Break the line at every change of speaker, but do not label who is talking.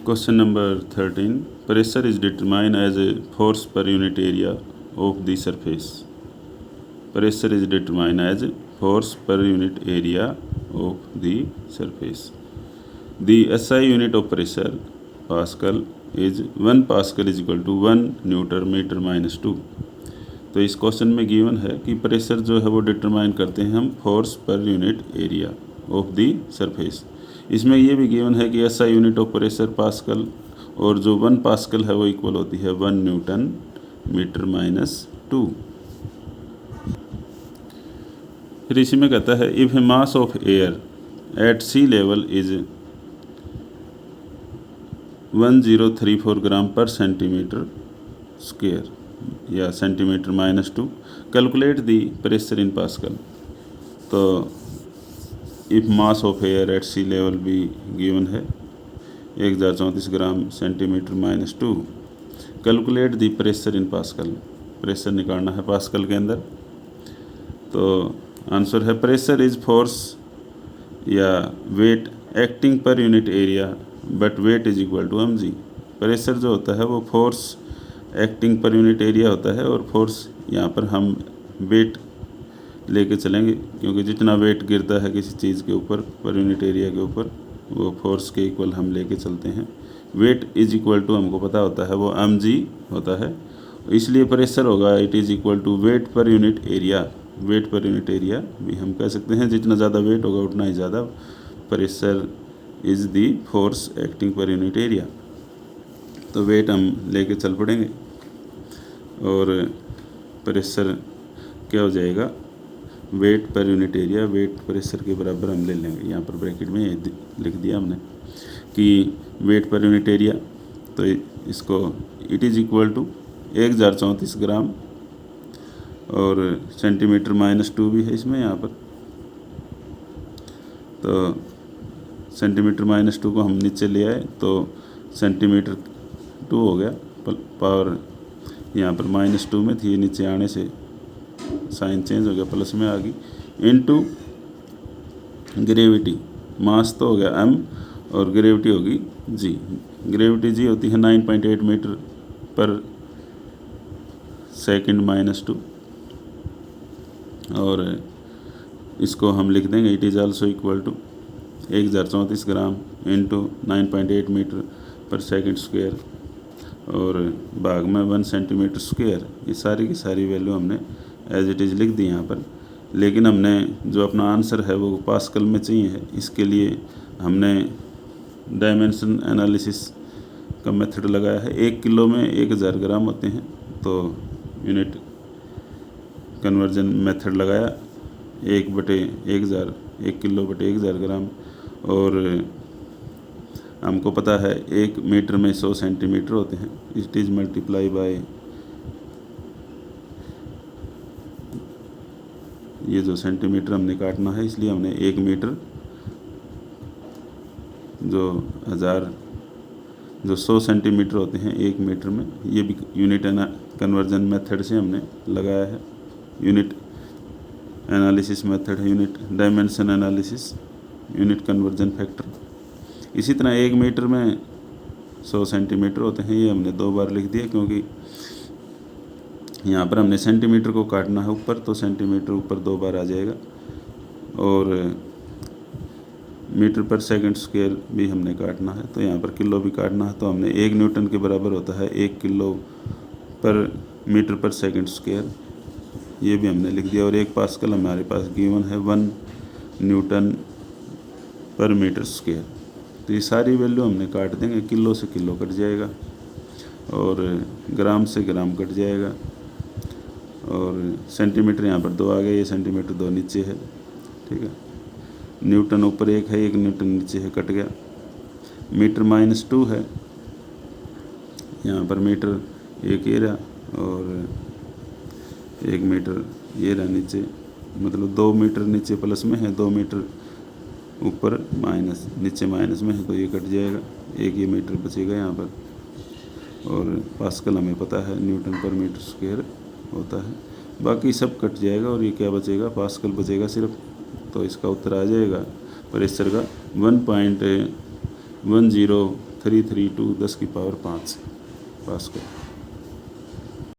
Question number 13. Pressure is determined as a force per unit area of the surface. Pressure is determined as a force per unit area of the surface. The SI unit of pressure, Pascal, is 1 Pascal is equal to 1 Newton metre minus 2. तो इस question में given है कि pressure जो है वो determine करते हैं हम फोर्स पर unit area of the surface. इसमें ये भी गिवन है कि SI unit of pressure pascal, और जो 1 पास्कल है वो इक्वल होती है 1 न्यूटन मीटर माइनस 2. फिर इसी में कहता है if a mass of air at sea level is 1034 gram per centimetre square या centimetre minus 2, calculate the pressure in pascal. तो if mass of air at sea level भी गिवन है 1034 gram centimetre minus 2, calculate the pressure in pascal. Pressure निकालना है pascal के अंदर. तो answer है प्रेशर इज फोर्स या weight acting per unit area but weight is equal to mg. Pressure जो होता है वो force acting per unit area होता है, और फोर्स यहाँ पर हम वेट लेके चलेंगे क्योंकि जितना वेट गिरता है किसी चीज़ के ऊपर पर यूनिट एरिया के ऊपर वो फोर्स के इक्वल हम लेके चलते हैं. वेट इज इक्वल टू हमको पता होता है वो mg होता है, इसलिए प्रेशर होगा it is equal to weight per unit area. Weight per unit area भी हम कह सकते हैं, जितना ज़्यादा वेट होगा उतना ही ज़्यादा pressure is the force acting per unit area. तो वेट हम लेके चल पड़ेंगे और प्रेशर क्या हो जाएगा, wait per unit area weight pressure के बराबर हम ले लेंगे. यहाँ पर ब्रैकेट में ये लिख दिया हमने कि वेट पर यूनिट एरिया, तो इसको इट इज़ इक्वल टू 1034 ग्राम और सेंटीमीटर माइनस 2 भी है इसमें यहाँ पर. तो सेंटीमीटर माइनस 2 को हम नीचे ले आए तो सेंटीमीटर 2 हो गया, पावर यहाँ पर माइनस 2 में थी, नीचे आने से साइन चेंज हो गया, प्लस में आ गई. इनटू ग्रेविटी, मास तो हो गया m और ग्रेविटी होगी g. ग्रेविटी g होती है 9.8 मीटर पर सेकंड माइनस 2, और इसको हम लिख देंगे it is also equal to 1034 gram into 9.8 metre per second square और भाग में 1 सेंटीमीटर स्क्वायर. ये सारी की सारी वैल्यू हमने एज इट इज़ लिख दी यहाँ पर. लेकिन हमने जो अपना आंसर है वो पास्कल में चाहिए है, इसके लिए हमने डायमेंशन एनालिसिस का मेथड लगाया है. 1 किलो में 1000 ग्राम होते हैं, तो यूनिट कन्वर्जन मेथड लगाया 1/1000, 1 किलो बटे 1000 ग्राम, और हमको पता है 1 मीटर में 100 सेंटीमीटर होते हैं. इट इज़ मल्टीप्लाई बाय ये जो सेंटीमीटर हमने काटना है, इसलिए हमने 1 मीटर जो 100 सेंटीमीटर होते हैं 1 मीटर में, ये भी यूनिट कन्वर्जन मेथड से हमने लगाया है. यूनिट एनालिसिस मेथड है, unit dimension analysis, unit conversion factor. इसी तरह 1 मीटर में 100 सेंटीमीटर होते हैं, ये हमने 2 बार लिख दिया क्योंकि यहाँ पर हमने सेंटीमीटर को काटना है ऊपर, तो सेंटीमीटर ऊपर 2 बार आ जाएगा. और मीटर पर सेकंड स्क्वायर भी हमने काटना है, तो यहाँ पर किलो भी काटना है, तो हमने 1 न्यूटन के बराबर होता है 1 किलो पर मीटर पर सेकंड स्क्वायर, ये भी हमने लिख दिया. और 1 पास्कल हमारे पास गिवन है 1 न्यूटन पर मीटर स्क्वायर. तो ये सारी वैल्यू हमने काट देंगे, किलो से किलो कट जाएगा और ग्राम से ग्राम कट जाएगा, और सेंटीमीटर यहाँ पर 2 आ गया, ये सेंटीमीटर 2 नीचे है, ठीक है. न्यूटन ऊपर 1 है, 1 न्यूटन नीचे है, कट गया. मीटर माइनस 2 है, यहाँ पर मीटर 1 ये रहा और 1 मीटर ये रहा नीचे, मतलब 2 मीटर नीचे प्लस में है, 2 मीटर ऊपर माइनस, नीचे माइनस में है, तो ये कट जाएगा. 1 ये मीटर बचेगा यहाँ पर, और पास्कल हमें पता है न्यूटन पर मीटर स्क्वायर होता है. बाकी सब कट जाएगा और ये क्या बचेगा, पास्कल बचेगा सिर्फ. तो इसका उत्तर आ जाएगा प्रेशर का 1.10 332 10 की पावर 5 पास्कल।